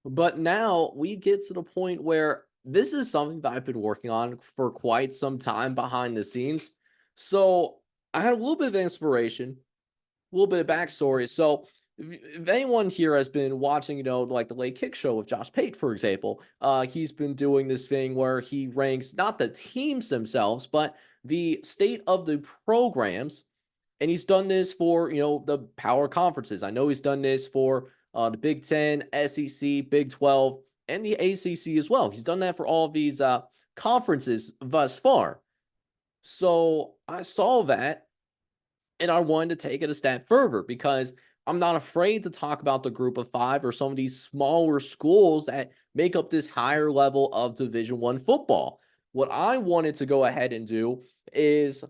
But now we get to the point where this is something that I've been working on for quite some time behind the scenes. So I had a little bit of inspiration, a little bit of backstory. So if anyone here has been watching, like the Late Kick Show with Josh Pate, for example, he's been doing this thing where he ranks not the teams themselves, but the state of the programs. And he's done this for, the power conferences. I know he's done this for the Big Ten, SEC, Big 12, and the ACC as well. He's done that for all of these conferences thus far. So I saw that and I wanted to take it a step further because I'm not afraid to talk about the group of five or some of these smaller schools that make up this higher level of Division I football. What I wanted to go ahead and do is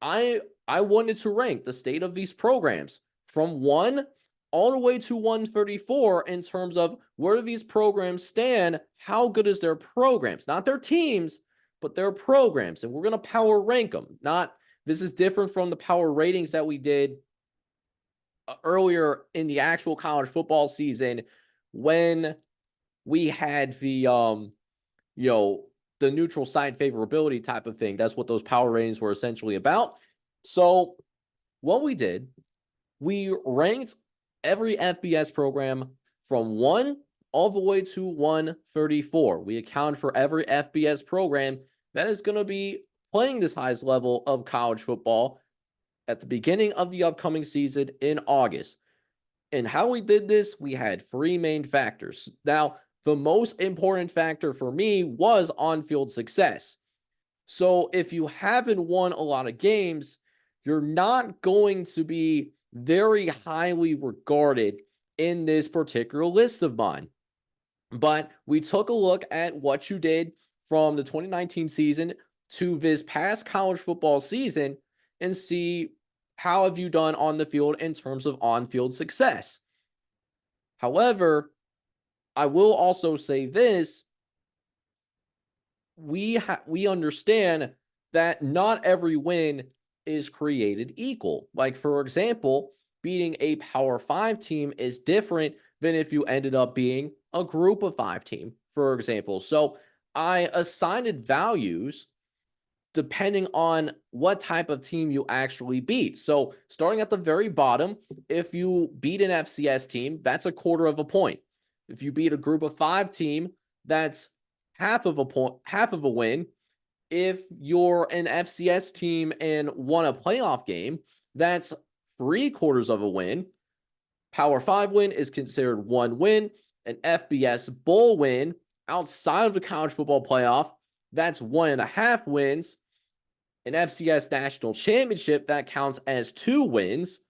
I wanted to rank the state of these programs from 1 all the way to 134 in terms of where do these programs stand, how good is their programs, not their teams, but their programs. And we're going to power rank them. Not This is different from the power ratings that we did earlier in the actual college football season when we had you know, the neutral site favorability type of thing. That's what those power ratings were essentially about. So what we did, we ranked every FBS program from 1 all the way to 134. We account for every FBS program that is going to be playing this highest level of college football at the beginning of the upcoming season in August. And how we did this, we had 3 main factors. Now, the most important factor for me was on-field success. So if you haven't won a lot of games, you're not going to be very highly regarded in this particular list of mine. But we took a look at what you did from the 2019 season to this past college football season and see how have you done on the field in terms of on-field success. However, I will also say this, we understand that not every win is created equal. Like, for example, beating a Power 5 team is different than if you ended up being a Group of 5 team, for example. So I assigned values depending on what type of team you actually beat. So starting at the very bottom, if you beat an FCS team, that's a quarter of a point. If you beat a Group of 5 team, that's half of a point, half of a win. If you're an FCS team and won a playoff game, that's 3/4 of a win. Power 5 win is considered 1 win. An FBS bowl win outside of the college football playoff, that's 1.5 wins. An FCS national championship, that counts as 2 wins.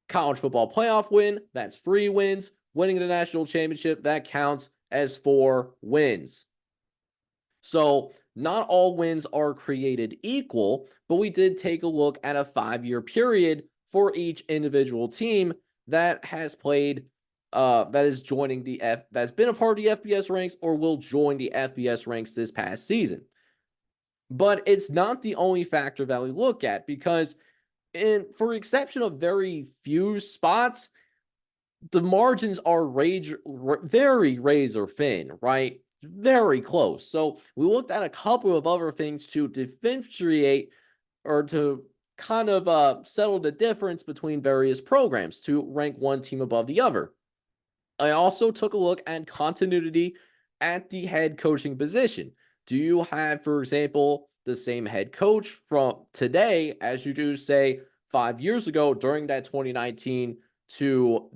College football playoff win, that's 3 wins. Winning the national championship, that counts as 4 wins. So not all wins are created equal, but we did take a look at a 5-year period for each individual team that has played, that is joining that's been a part of the FBS ranks or will join the FBS ranks this past season. But it's not the only factor that we look at because, for exception of very few spots, the margins are very razor thin, right? Very close. So we looked at a couple of other things to differentiate or to kind of settle the difference between various programs to rank one team above the other. I also took a look at continuity at the head coaching position. Do you have, for example, the same head coach from today as you do, say, 5 years ago during that 2019 to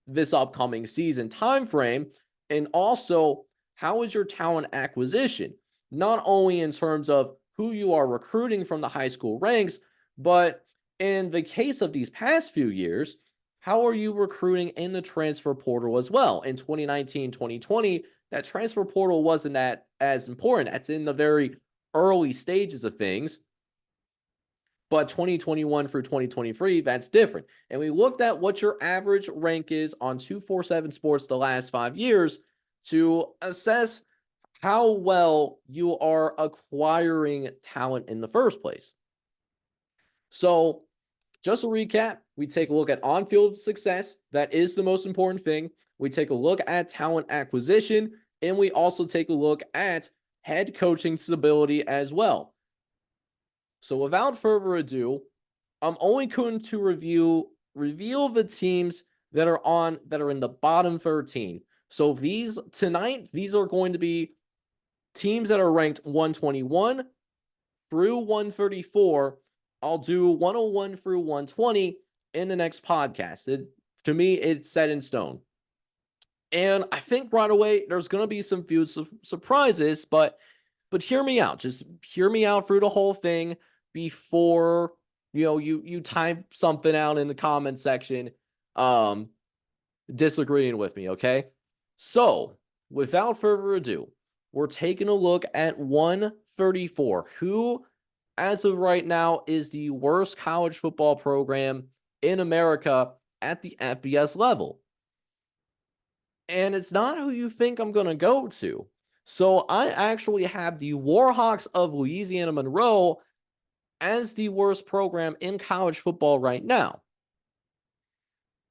this upcoming season timeframe? And also, how is your talent acquisition? Not only in terms of who you are recruiting from the high school ranks, but in the case of these past few years, how are you recruiting in the transfer portal as well? In 2019, 2020, that transfer portal wasn't that as important. That's in the very early stages of things. But 2021 through 2023, that's different. And we looked at what your average rank is on 247 Sports the last 5 years to assess how well you are acquiring talent in the first place. So just a recap, we take a look at on-field success. That is the most important thing. we take a look at talent acquisition, and we also take a look at head coaching stability as well. So without further ado, I'm only going to reveal the teams that are in the bottom 13. So these are going to be teams that are ranked 121 through 134. I'll do 101 through 120 in the next podcast. To me, it's set in stone. And I think right away there's going to be some few surprises, but hear me out. Just hear me out through the whole thing before you type something out in the comment section disagreeing with me, okay? So, without further ado, we're taking a look at 134, who as of right now is the worst college football program in America at the FBS level. And it's not who you think I'm going to go to. So I actually have the Warhawks of Louisiana Monroe as the worst program in college football right now.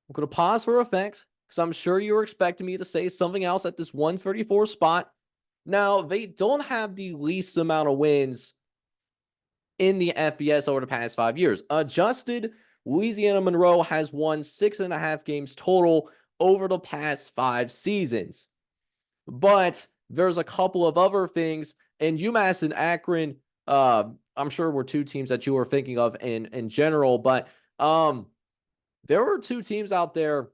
I'm going to pause for effect because I'm sure you're expecting me to say something else at this 134 spot. Now, they don't have the least amount of wins in the FBS over the past 5 years. Adjusted, Louisiana Monroe has won 6.5 games total over the past 5 seasons. But there's a couple of other things, and UMass and Akron, I'm sure were two teams that you were thinking of in general, but there were two teams out there.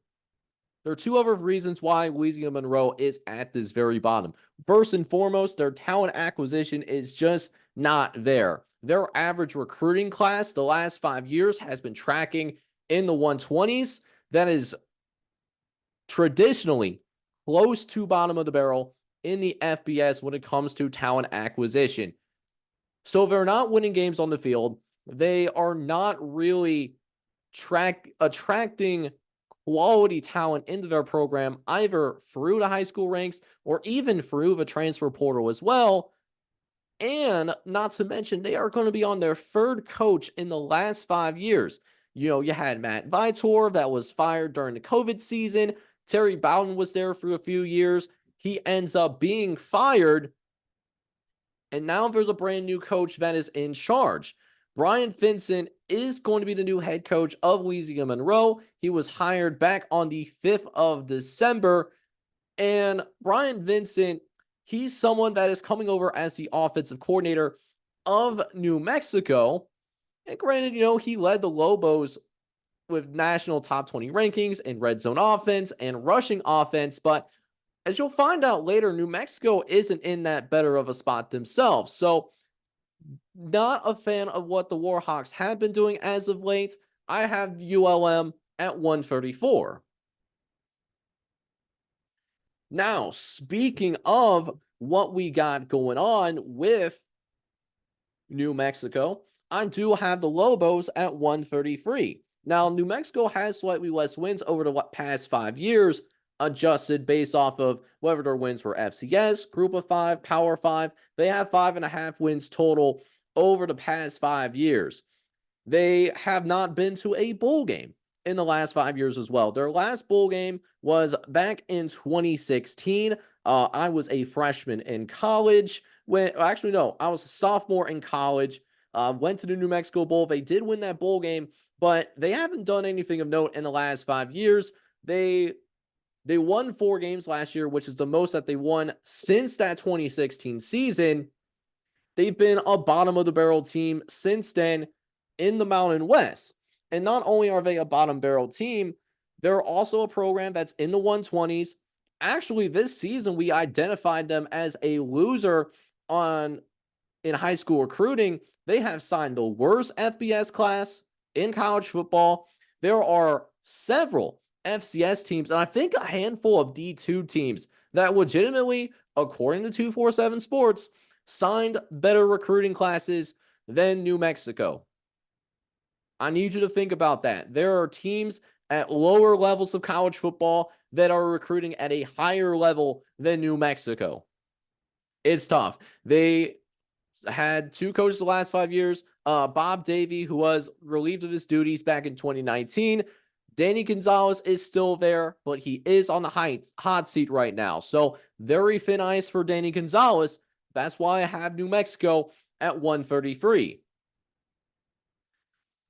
There are two other reasons why Louisiana Monroe is at this very bottom. First and foremost, their talent acquisition is just not there. Their average recruiting class the last 5 years has been tracking in the 120s. That is traditionally close to bottom of the barrel in the FBS when it comes to talent acquisition. So they're not winning games on the field. They are not really attracting quality talent into their program, either through the high school ranks or even through the transfer portal as well. And not to mention, they are going to be on their third coach in the last 5 years. You had Matt Vitor that was fired during the COVID season. Terry Bowden was there for a few years. He ends up being fired. And now there's a brand new coach that is in charge. Brian Vincent is going to be the new head coach of Louisiana Monroe. He was hired back on the 5th of December. And Brian Vincent, he's someone that is coming over as the offensive coordinator of New Mexico. And granted, he led the Lobos with national top 20 rankings in red zone offense and rushing offense. But as you'll find out later, New Mexico isn't in that better of a spot themselves. So not a fan of what the Warhawks have been doing as of late. I have ULM at 134. Now, speaking of what we got going on with New Mexico, I do have the Lobos at 133. Now, New Mexico has slightly less wins over the past 5 years, adjusted based off of whether their wins were FCS, Group of 5, Power 5. They have 5.5 wins total over the past 5 years. They have not been to a bowl game in the last 5 years as well. Their last bowl game was back in 2016. I was a freshman in college. I was a sophomore in college. Went to the New Mexico Bowl. They did win that bowl game, but they haven't done anything of note in the last 5 years. They won 4 games last year, which is the most that they won since that 2016 season. They've been a bottom of the barrel team since then in the Mountain West. And not only are they a bottom barrel team, they're also a program that's in the 120s. Actually, this season, we identified them as a loser in high school recruiting. They have signed the worst FBS class in college football. There are several FCS teams, and I think a handful of D2 teams that legitimately, according to 247 Sports, signed better recruiting classes than New Mexico. I need you to think about that. There are teams at lower levels of college football that are recruiting at a higher level than New Mexico. It's tough. They had 2 coaches the last 5 years. Bob Davie, who was relieved of his duties back in 2019. Danny Gonzalez is still there, but he is on the hot seat right now. So very thin ice for Danny Gonzalez. That's why I have New Mexico at 133.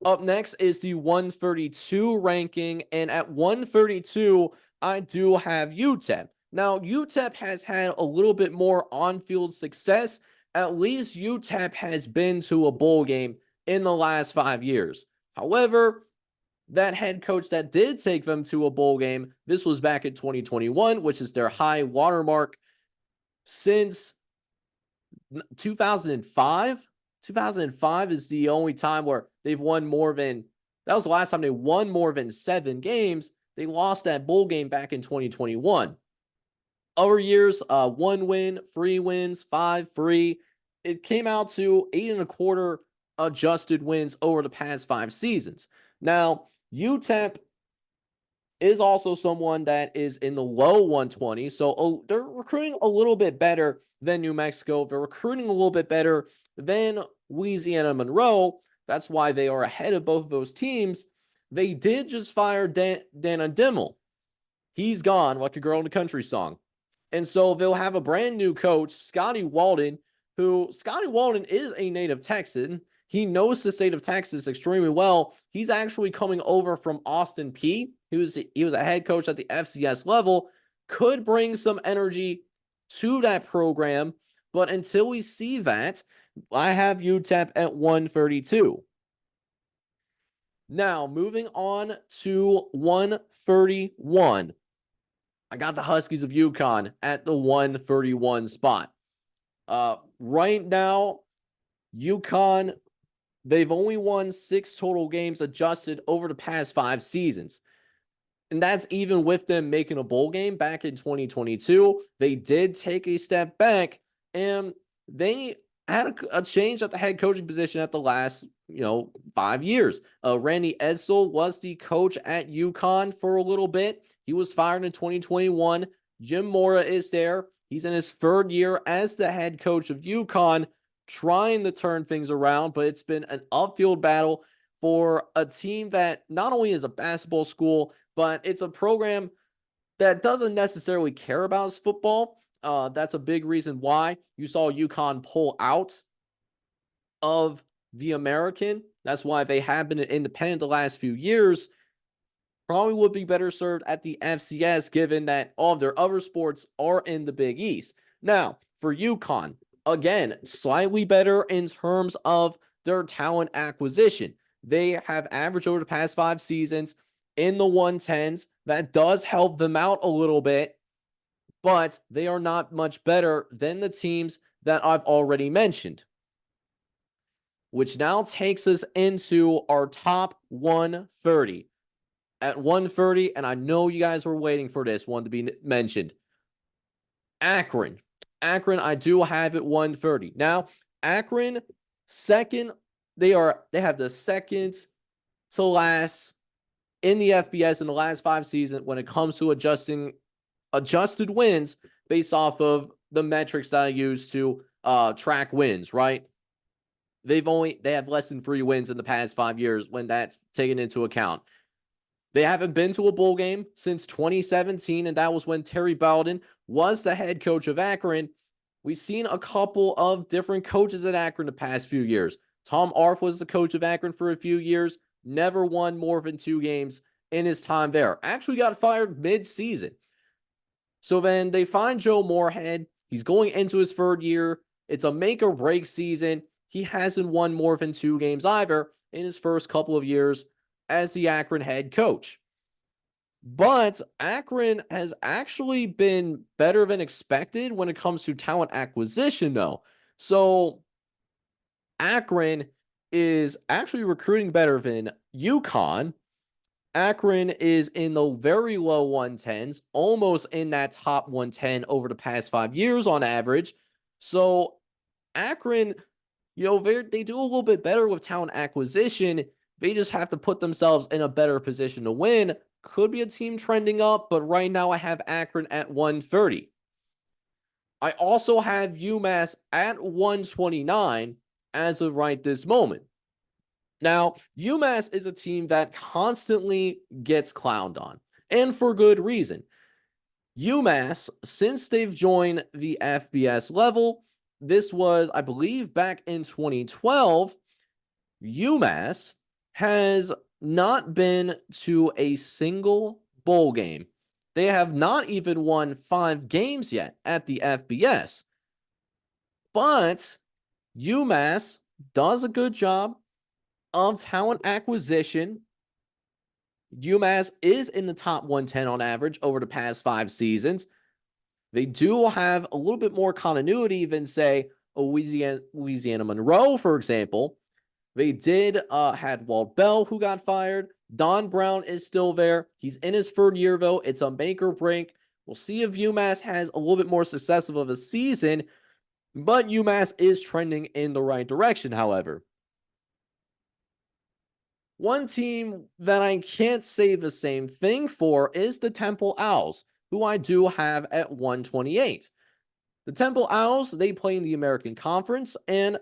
Up next is the 132 ranking, and at 132, I do have UTEP. Now, UTEP has had a little bit more on-field success. At least UTEP has been to a bowl game in the last 5 years. However, that head coach that did take them to a bowl game, this was back in 2021, which is their high watermark since 2005. 2005 is the only time where they've won more than, that was the last time they won more than 7 games. They lost that bowl game back in 2021. Other years, 1 win, 3 wins, 5 free. It came out to 8.25 adjusted wins over the past 5 seasons. Now, UTEP is also someone that is in the low 120s. So they're recruiting a little bit better than New Mexico. They're recruiting a little bit better than Louisiana Monroe. That's why they are ahead of both of those teams. They did just fire Dana Dimmel. He's gone, like a girl in a country song. And so they'll have a brand new coach, Scotty Walden, who Scotty Walden is a native Texan. He knows the state of Texas extremely well. He's actually coming over from Austin Peay. He was a head coach at the FCS level, could bring some energy to that program. But until we see that, I have UTEP at 132. Now, moving on to 131. I got the Huskies of UConn at the 131 spot. Right now, UConn, they've only won 6 total games adjusted over the past 5 seasons. And that's even with them making a bowl game back in 2022. They did take a step back, and they had a change at the head coaching position at the last, 5 years. Randy Edsall was the coach at UConn for a little bit. He was fired in 2021. Jim Mora is there. He's in his 3rd year as the head coach of UConn, trying to turn things around, but it's been an upfield battle for a team that not only is a basketball school, but it's a program that doesn't necessarily care about its football. That's a big reason why you saw UConn pull out of the American. That's why they have been independent the last few years. Probably would be better served at the FCS, given that all of their other sports are in the Big East. Now, for UConn, again, slightly better in terms of their talent acquisition. They have averaged over the past 5 seasons in the 110s. That does help them out a little bit, but they are not much better than the teams that I've already mentioned. Which now takes us into our top 130. At 130, and I know you guys were waiting for this one to be mentioned. Akron, I do have it 130. Now, Akron, second, they have the second to last in the FBS in the last 5 seasons when it comes to adjusted wins based off of the metrics that I use to track wins, right? They have less than 3 wins in the past 5 years when that's taken into account. They haven't been to a bowl game since 2017, and that was when Terry Bowden was the head coach of Akron. We've seen a couple of different coaches at Akron the past few years. Tom Arf was the coach of Akron for a few years, never won more than 2 games in his time there. Actually got fired mid-season. So then they find Joe Moorhead. He's going into his 3rd year. It's a make-or-break season. He hasn't won more than 2 games either in his first couple of years as the Akron head coach. But Akron has actually been better than expected when it comes to talent acquisition, though. So Akron is actually recruiting better than UConn. Akron is in the very low 110s, almost in that top 110 over the past 5 years on average. So Akron, they do a little bit better with talent acquisition. They just have to put themselves in a better position to win. Could be a team trending up, but right now I have Akron at 130. I also have UMass at 129 as of right this moment. Now, UMass is a team that constantly gets clowned on, and for good reason. UMass, since they've joined the FBS level, this was, I believe, back in 2012, UMass has not been to a single bowl game. They have not even won 5 games yet at the FBS. But UMass does a good job of talent acquisition. UMass is in the top 110 on average over the past 5 seasons. They do have a little bit more continuity than, say, Louisiana Monroe, for example. They did had Walt Bell, who got fired. Don Brown is still there. He's in his third year, though. It's a make or break. We'll see if UMass has a little bit more successful of a season, but UMass is trending in the right direction, however. One team that I can't say the same thing for is the Temple Owls, who I do have at 128. The Temple Owls, they play in the American Conference, and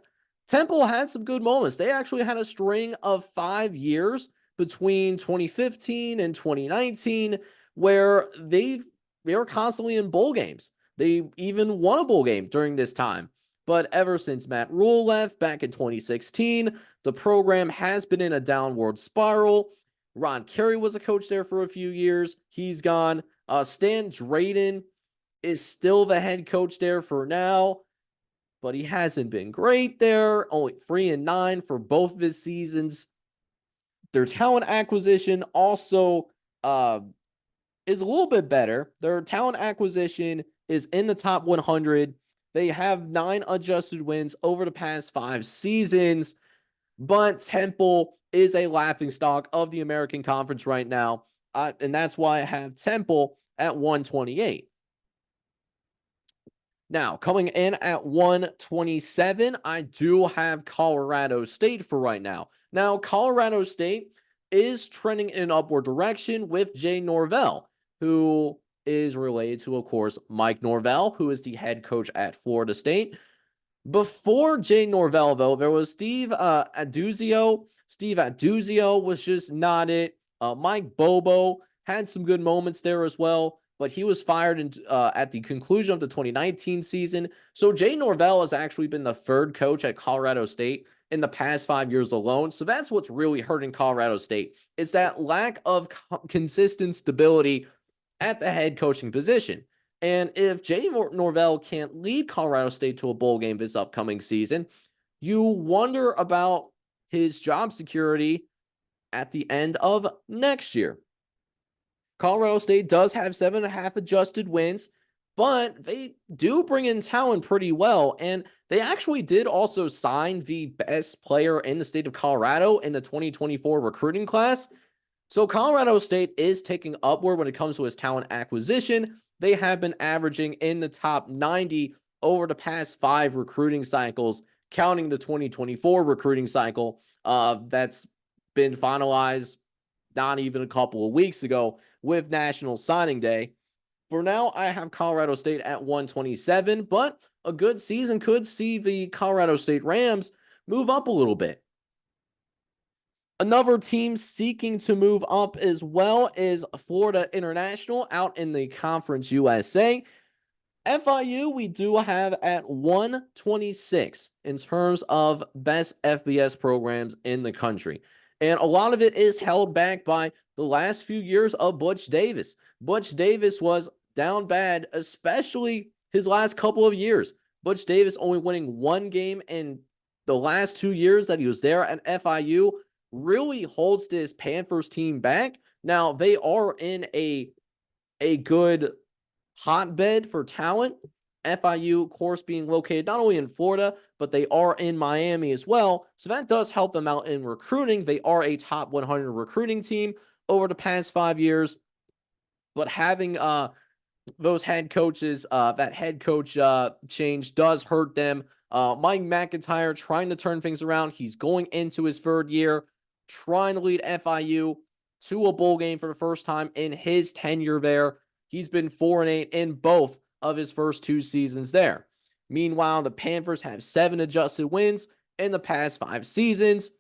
Temple had some good moments. They actually had a string of 5 years between 2015 and 2019 where they were constantly in bowl games. They even won a bowl game during this time. But ever since Matt Rule left back in 2016, the program has been in a downward spiral. Ron Carey was a coach there for a few years. He's gone. Stan Drayden is still the head coach there for now, but he hasn't been great there. Only 3-9 for both of his seasons. Their talent acquisition also is a little bit better. Their talent acquisition is in the top 100. They have 9 adjusted wins over the past 5 seasons, but Temple is a laughingstock of the American Conference right now, and that's why I have Temple at 128. Now, coming in at 127, I do have Colorado State for right now. Now, Colorado State is trending in an upward direction with Jay Norvell, who is related to, of course, Mike Norvell, who is the head coach at Florida State. Before Jay Norvell, though, there was Steve Aduzio. Steve Aduzio was just not it. Mike Bobo had some good moments there as well, but he was fired at the conclusion of the 2019 season. So Jay Norvell has actually been the third coach at Colorado State in the past 5 years alone. So that's what's really hurting Colorado State. It's that lack of consistent stability at the head coaching position. And if Jay Norvell can't lead Colorado State to a bowl game this upcoming season, you wonder about his job security at the end of next year. Colorado State does have 7.5 adjusted wins, but they do bring in talent pretty well. And they actually did also sign the best player in the state of Colorado in the 2024 recruiting class. So Colorado State is taking upward when it comes to its talent acquisition. They have been averaging in the top 90 over the past 5 recruiting cycles, counting the 2024 recruiting cycle that's been finalized not even a couple of weeks ago with National Signing Day. For now, I have Colorado State at 127, but a good season could see the Colorado State Rams move up a little bit. Another team seeking to move up as well is Florida International out in the Conference USA. FIU, we do have at 126 in terms of best FBS programs in the country. And a lot of it is held back by the last few years of Butch Davis. Butch Davis was down bad, especially his last couple of years. Butch Davis only winning 1 game in the last 2 years that he was there at FIU really holds this Panthers team back. Now, they are in a good hotbed for talent. FIU, of course, being located not only in Florida, but they are in Miami as well. So that does help them out in recruiting. They are a top 100 recruiting team over the past 5 years. But having those head coaches, that head coach change does hurt them. Mike McIntyre trying to turn things around. He's going into his 3rd year, trying to lead FIU to a bowl game for the first time in his tenure there. He's been 4-8 in both of his first 2 seasons there. Meanwhile, the Panthers have 7 adjusted wins in the past 5 seasons.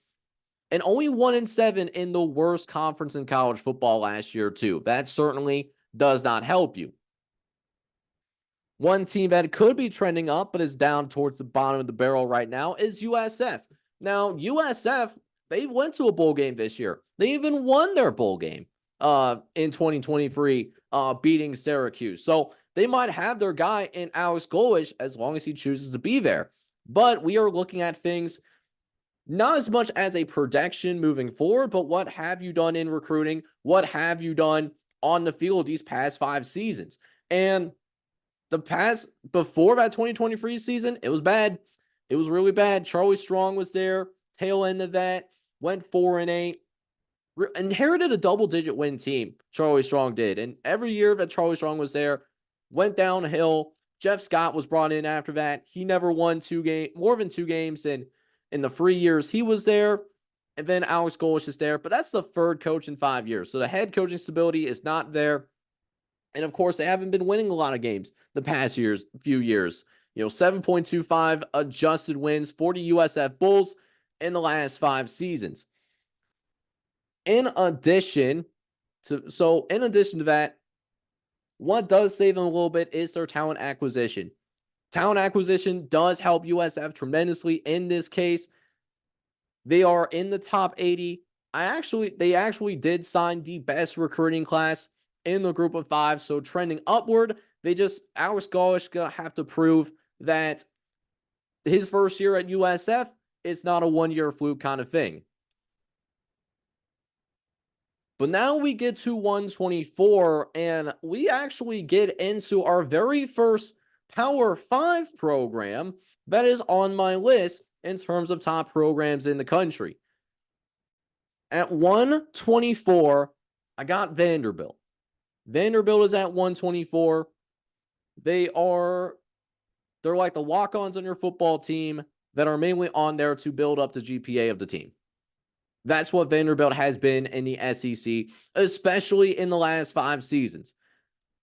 and only 1-7 in the worst conference in college football last year, too. That certainly does not help you. One team that could be trending up but is down towards the bottom of the barrel right now is USF. Now, USF, they went to a bowl game this year. They even won their bowl game in 2023, beating Syracuse. So they might have their guy in Alex Golesh as long as he chooses to be there. But we are looking at things not as much as a projection moving forward, but what have you done in recruiting? What have you done on the field these past 5 seasons? And the past before that 2023 season, it was bad. It was really bad. Charlie Strong was there. Tail end of that, went 4-8. Inherited a double-digit win team. Charlie Strong did, and every year that Charlie Strong was there, went downhill. Jeff Scott was brought in after that. He never won more than 2 games in the 3 years he was there. And then Alex Golesh is there, but that's the third coach in 5 years. So the head coaching stability is not there. And of course, they haven't been winning a lot of games the past few years. 7.25 adjusted wins for the USF Bulls in the last 5 seasons. In addition to that, what does save them a little bit is their talent acquisition. Talent acquisition does help USF tremendously in this case. They are in the top 80. They actually did sign the best recruiting class in the group of 5, so trending upward. Alex Golesh gonna have to prove that his first year at USF is not a 1-year fluke kind of thing. But now we get to 124, and we actually get into our very first Power 5 program that is on my list in terms of top programs in the country. At 124, I got Vanderbilt. Vanderbilt is at 124. They're like the walk-ons on your football team that are mainly on there to build up the GPA of the team. That's what Vanderbilt has been in the SEC, especially in the last 5 seasons.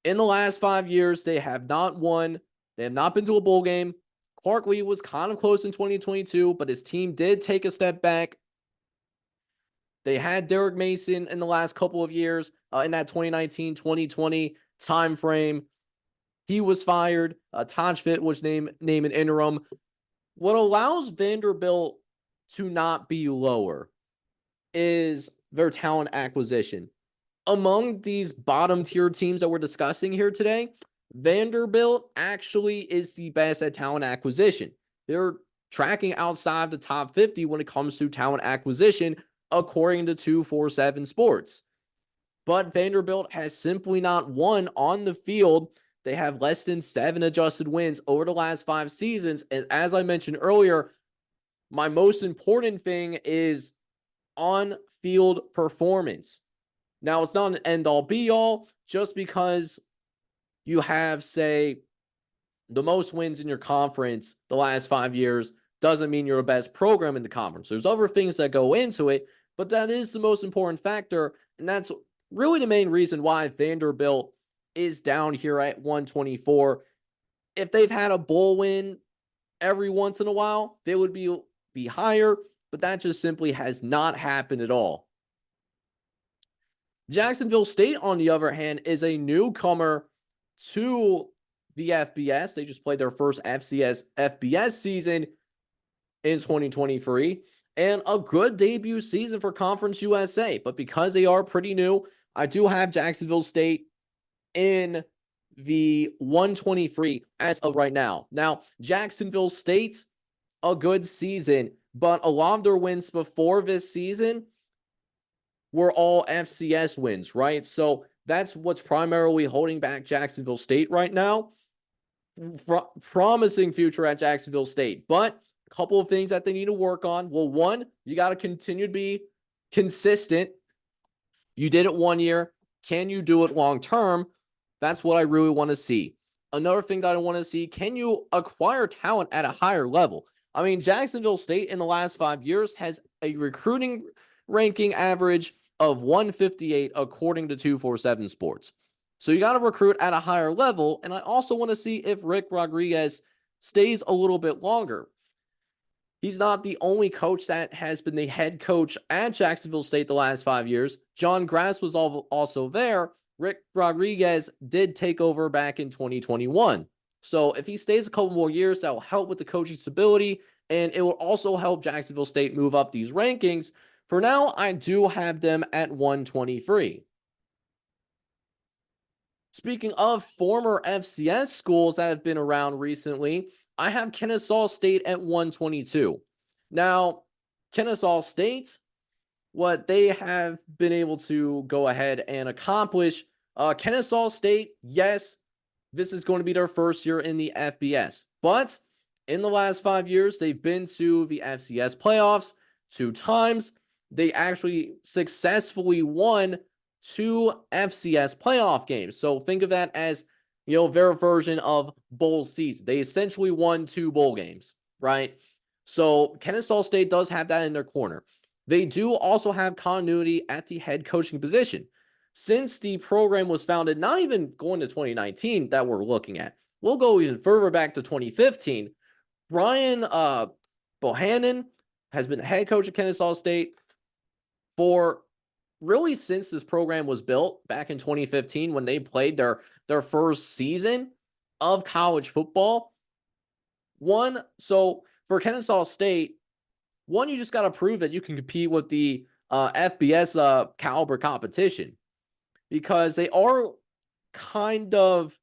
In the last 5 years, they have not won. They have not been to a bowl game. Clark Lee was kind of close in 2022, but his team did take a step back. They had Derek Mason in the last couple of years in that 2019-2020 timeframe. He was fired. Taj Fit was named an interim. What allows Vanderbilt to not be lower is their talent acquisition. Among these bottom tier teams that we're discussing here today, Vanderbilt actually is the best at talent acquisition. They're tracking outside the top 50 when it comes to talent acquisition, according to 247 Sports. But Vanderbilt has simply not won on the field. They have less than 7 adjusted wins over the last 5 seasons. And as I mentioned earlier, my most important thing is on-field performance. Now, it's not an end-all be-all. Just because you have, say, the most wins in your conference the last 5 years doesn't mean you're the best program in the conference. There's other things that go into it, but that is the most important factor, and that's really the main reason why Vanderbilt is down here at 124. If they've had a bowl win every once in a while, they would be higher, but that just simply has not happened at all. Jacksonville State, on the other hand, is a newcomer to the FBS. They just played their first FBS season in 2023, and a good debut season for Conference USA. But because they are pretty new, I do have Jacksonville State in the 123 as of right now. Now, Jacksonville State, a good season, but a lot of their wins before this season were all FCS wins, right? So that's what's primarily holding back Jacksonville State right now. Promising future at Jacksonville State, but a couple of things that they need to work on. Well, one, you got to continue to be consistent. You did it 1 year. Can you do it long term? That's what I really want to see. Another thing that I want to see, can you acquire talent at a higher level? I mean, Jacksonville State in the last 5 years has a recruiting ranking average of 158 according to 247 Sports. So you got to recruit at a higher level, and I also want to see if Rick Rodriguez stays a little bit longer. He's not the only coach that has been the head coach at Jacksonville State the last 5 years. John Grass was also there. Rick Rodriguez did take over back in 2021. So if he stays a couple more years, that will help with the coaching stability, and it will also help Jacksonville State move up these rankings. For now, I do have them at 123. Speaking of former FCS schools that have been around recently, I have Kennesaw State at 122. Now, Kennesaw State, what they have been able to go ahead and accomplish, Kennesaw State, yes, this is going to be their first year in the FBS, but in the last 5 years, they've been to the FCS playoffs 2 times. They actually successfully won 2 FCS playoff games. So think of that as, their version of bowl season. They essentially won 2 bowl games, right? So Kennesaw State does have that in their corner. They do also have continuity at the head coaching position. Since the program was founded, not even going to 2019 that we're looking at, we'll go even further back to 2015. Brian Bohannon has been the head coach of Kennesaw State for really since this program was built back in 2015 when they played their first season of college football. So for Kennesaw State, you just got to prove that you can compete with the FBS caliber competition, because they are kind of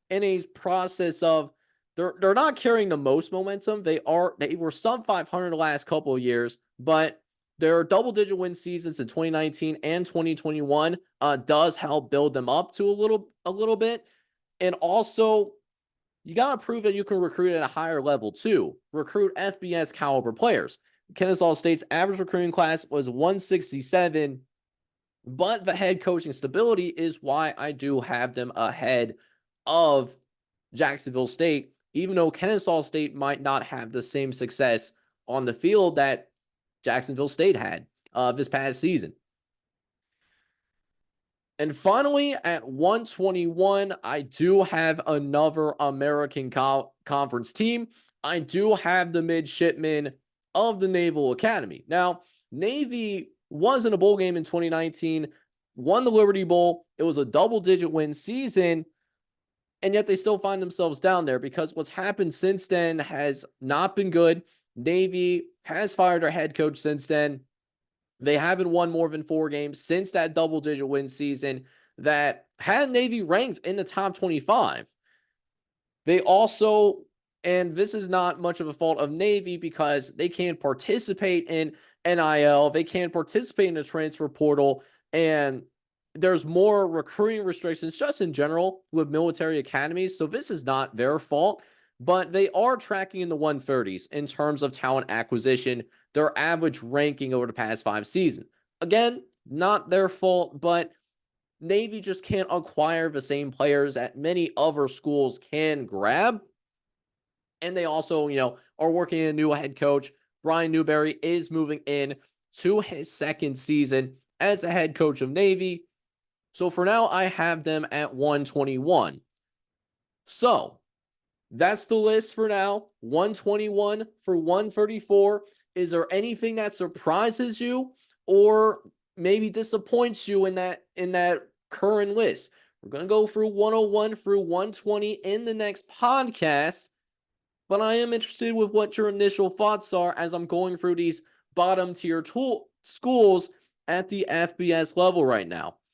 in a process of they're not carrying the most momentum. They were sub 500 the last couple of years, but their double-digit win seasons in 2019 and 2021 does help build them up to a little bit. And also, you got to prove that you can recruit at a higher level too. Recruit FBS caliber players. Kennesaw State's average recruiting class was 167, but the head coaching stability is why I do have them ahead of Jacksonville State, even though Kennesaw State might not have the same success on the field that Jacksonville State had this past season. And finally, at 121, I do have another American Conference team. I do have the midshipmen of the Naval Academy. Now, Navy was in a bowl game in 2019, won the Liberty Bowl. It was a double-digit win season, and yet they still find themselves down there because what's happened since then has not been good. Navy has fired their head coach since then. They haven't won more than 4 games since that double-digit win season that had Navy ranked in the top 25. They also, and this is not much of a fault of Navy because they can't participate in NIL, they can't participate in the transfer portal, and there's more recruiting restrictions just in general with military academies. So this is not their fault, but they are tracking in the 130s in terms of talent acquisition, their average ranking over the past 5 seasons. Again, not their fault, but Navy just can't acquire the same players that many other schools can grab. And they also, are working in a new head coach. Brian Newberry is moving in to his 2nd season as a head coach of Navy. So for now, I have them at 121. So that's the list for now. 121 for 134. Is there anything that surprises you or maybe disappoints you in that current list? We're going to go through 101 through 120 in the next podcast, but I am interested with what your initial thoughts are as I'm going through these bottom tier schools at the FBS level right now.